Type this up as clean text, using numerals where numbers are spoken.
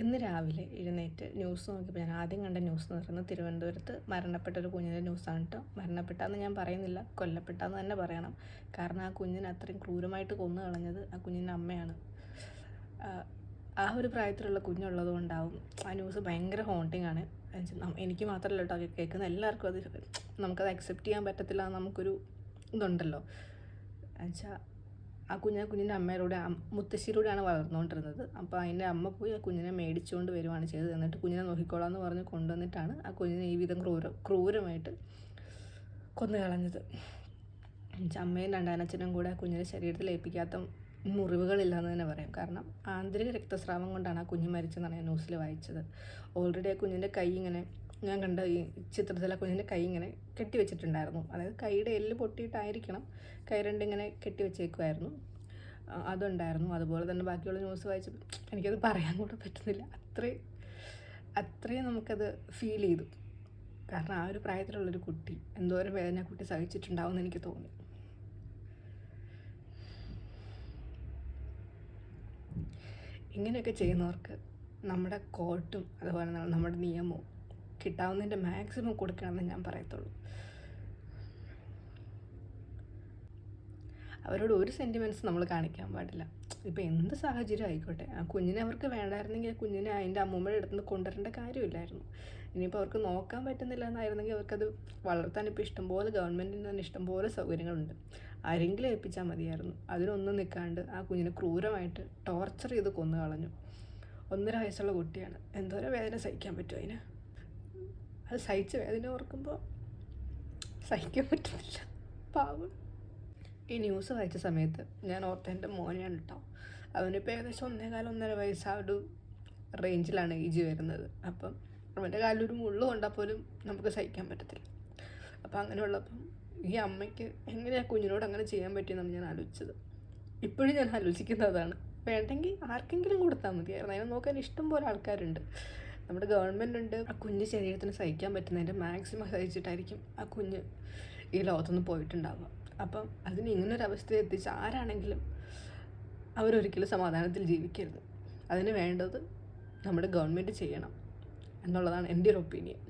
ഇന്ന് രാവിലെ എഴുന്നേറ്റ് ന്യൂസ് നോക്കിയപ്പോൾ ഞാൻ ആദ്യം കണ്ട ന്യൂസ് എന്ന് പറയുന്നത് തിരുവനന്തപുരത്ത് മരണപ്പെട്ട ഒരു കുഞ്ഞിൻ്റെ ന്യൂസാണ് കേട്ടോ. മരണപ്പെട്ടെന്ന് ഞാൻ പറയുന്നില്ല, കൊല്ലപ്പെട്ടെന്ന് തന്നെ പറയണം. കാരണം ആ കുഞ്ഞിനെ അത്രയും ക്രൂരമായിട്ട് കൊന്നു കളഞ്ഞത് ആ കുഞ്ഞിൻ്റെ അമ്മയാണ്. ആ ഒരു പ്രായത്തിലുള്ള കുഞ്ഞുള്ളത് കൊണ്ടാവും ആ ന്യൂസ് ഭയങ്കര ഹോണ്ടിങ് ആണ്. എനിക്ക് മാത്രമല്ല കേട്ടോ, കേൾക്കുന്ന എല്ലാവർക്കും അത് നമുക്കത് അക്സെപ്റ്റ് ചെയ്യാൻ പറ്റത്തില്ല. നമുക്കൊരു ഇതുണ്ടല്ലോ എന്നുവെച്ചാൽ ആ കുഞ്ഞിൻ്റെ അമ്മയിലൂടെ മുത്തശ്ശിയിലൂടെയാണ് വളർന്നുകൊണ്ടിരുന്നത്. അപ്പോൾ അതിൻ്റെ അമ്മ പോയി ആ കുഞ്ഞിനെ മേടിച്ചുകൊണ്ട് വരുവാണ് ചെയ്തത്. എന്നിട്ട് കുഞ്ഞിനെ നോക്കിക്കോളാം എന്ന് പറഞ്ഞ് കൊണ്ടുവന്നിട്ടാണ് ആ കുഞ്ഞിനെ ഈ വിധം ക്രൂരമായിട്ട് കൊന്നു കളഞ്ഞത്. അമ്മയും രണ്ടാനച്ഛനും കൂടെ ആ കുഞ്ഞിൻ്റെ ശരീരത്തിൽ ഏൽപ്പിക്കാത്ത മുറിവുകളില്ലെന്ന് തന്നെ പറയാം. കാരണം ആന്തരിക രക്തസ്രാവം കൊണ്ടാണ് ആ കുഞ്ഞ് മരിച്ചെന്നാണ് ഞാൻ ന്യൂസിൽ വായിച്ചത്. ഓൾറെഡി ആ കുഞ്ഞിൻ്റെ കൈ ഇങ്ങനെ, ഞാൻ കണ്ട ഈ ചിത്രത്തിൽ ആ കുഞ്ഞിൻ്റെ കൈ ഇങ്ങനെ കെട്ടി വെച്ചിട്ടുണ്ടായിരുന്നു. അതായത് കൈയുടെ എല്ല് പൊട്ടിയിട്ടായിരിക്കണം കൈ രണ്ടിങ്ങനെ കെട്ടി വെച്ചേക്കുമായിരുന്നു. അതുണ്ടായിരുന്നു. അതുപോലെ തന്നെ ബാക്കിയുള്ള ന്യൂസ് വായിച്ചപ്പോൾ എനിക്കത് പറയാൻ കൂടെ പറ്റുന്നില്ല. അത്രയും നമുക്കത് ഫീൽ ചെയ്തു. കാരണം ആ ഒരു പ്രായത്തിലുള്ളൊരു കുട്ടി എന്തോരം വേദന കുട്ടി സഹിച്ചിട്ടുണ്ടാവുമെന്ന് എനിക്ക് തോന്നി. ഇങ്ങനെയൊക്കെ ചെയ്യുന്നവർക്ക് നമ്മുടെ കോർട്ടും അതുപോലെ നമ്മുടെ നിയമവും കിട്ടാവുന്നതിൻ്റെ മാക്സിമം കൊടുക്കണമെന്ന് ഞാൻ പറയത്തുള്ളൂ. അവരോട് ഒരു സെൻറ്റിമെൻറ്റ്സ് നമ്മൾ കാണിക്കാൻ പാടില്ല. ഇപ്പോൾ എന്ത് സാഹചര്യം ആയിക്കോട്ടെ, ആ കുഞ്ഞിനെ അവർക്ക് വേണ്ടായിരുന്നെങ്കിൽ ആ കുഞ്ഞിനെ അതിൻ്റെ അമ്മൂമ്മയുടെ അടുത്ത് നിന്ന് കൊണ്ടുവരേണ്ട കാര്യമില്ലായിരുന്നു. ഇനിയിപ്പോൾ അവർക്ക് നോക്കാൻ പറ്റുന്നില്ല എന്നായിരുന്നെങ്കിൽ അവർക്കത് വളർത്താൻ ഇപ്പോൾ ഇഷ്ടംപോലെ ഗവൺമെൻറ്റിന് തന്നെ ഇഷ്ടംപോലെ സൗകര്യങ്ങളുണ്ട്. ആരെങ്കിലും ഏൽപ്പിച്ചാൽ മതിയായിരുന്നു. അതിനൊന്നും നിൽക്കാണ്ട് ആ കുഞ്ഞിനെ ക്രൂരമായിട്ട് ടോർച്ചർ ചെയ്ത് കൊന്നു കളഞ്ഞു. 1.5 വയസ്സുള്ള കുട്ടിയാണ്. എന്തോരം വേദന സഹിക്കാൻ പറ്റും അതിന്? അത് സഹിച്ച വേദന ഓർക്കുമ്പോൾ സഹിക്കാൻ പറ്റുന്നില്ല. പാവം. ഈ ന്യൂസ് വായിച്ച സമയത്ത് ഞാൻ ഓർത്ത എൻ്റെ മോനെയാണ് കേട്ടോ. അവനിപ്പോൾ ഏകദേശം 1.25-1.5 വയസ്സ് ആ ഒരു റേഞ്ചിലാണ് ഏജ് വരുന്നത്. അപ്പം അവൻ്റെ കാലിലൊരു മുള്ളു കൊണ്ടാൽ പോലും നമുക്ക് സഹിക്കാൻ പറ്റത്തില്ല. അപ്പം അങ്ങനെയുള്ളപ്പം ഈ അമ്മയ്ക്ക് എങ്ങനെയാണ് കുഞ്ഞിനോട് അങ്ങനെ ചെയ്യാൻ പറ്റിയെന്നാണ് ഞാൻ ആലോചിച്ചത്. ഇപ്പോഴും ഞാൻ ആലോചിക്കുന്നതാണ്. വേണ്ടെങ്കിൽ ആർക്കെങ്കിലും കൊടുത്താൽ മതിയായിരുന്നു. അതിനെ നോക്കാൻ ഇഷ്ടം പോലെ ആൾക്കാരുണ്ട്. നമ്മുടെ ഗവൺമെൻറ് ഉണ്ട്. ആ കുഞ്ഞ് ശരീരത്തിന് സഹിക്കാൻ പറ്റുന്നതിൻ്റെ മാക്സിമം സഹിച്ചിട്ടായിരിക്കും ആ കുഞ്ഞ് ഈ ലോകത്തുനിന്ന് പോയിട്ടുണ്ടാവുക. അപ്പം അതിന് ഇങ്ങനൊരവസ്ഥ എത്തിച്ച് ആരാണെങ്കിലും അവരൊരിക്കലും സമാധാനത്തിൽ ജീവിക്കരുത്. അതിന് വേണ്ടത് നമ്മുടെ ഗവൺമെൻറ് ചെയ്യണം എന്നുള്ളതാണ് എൻ്റെ ഒരു ഒപ്പീനിയൻ.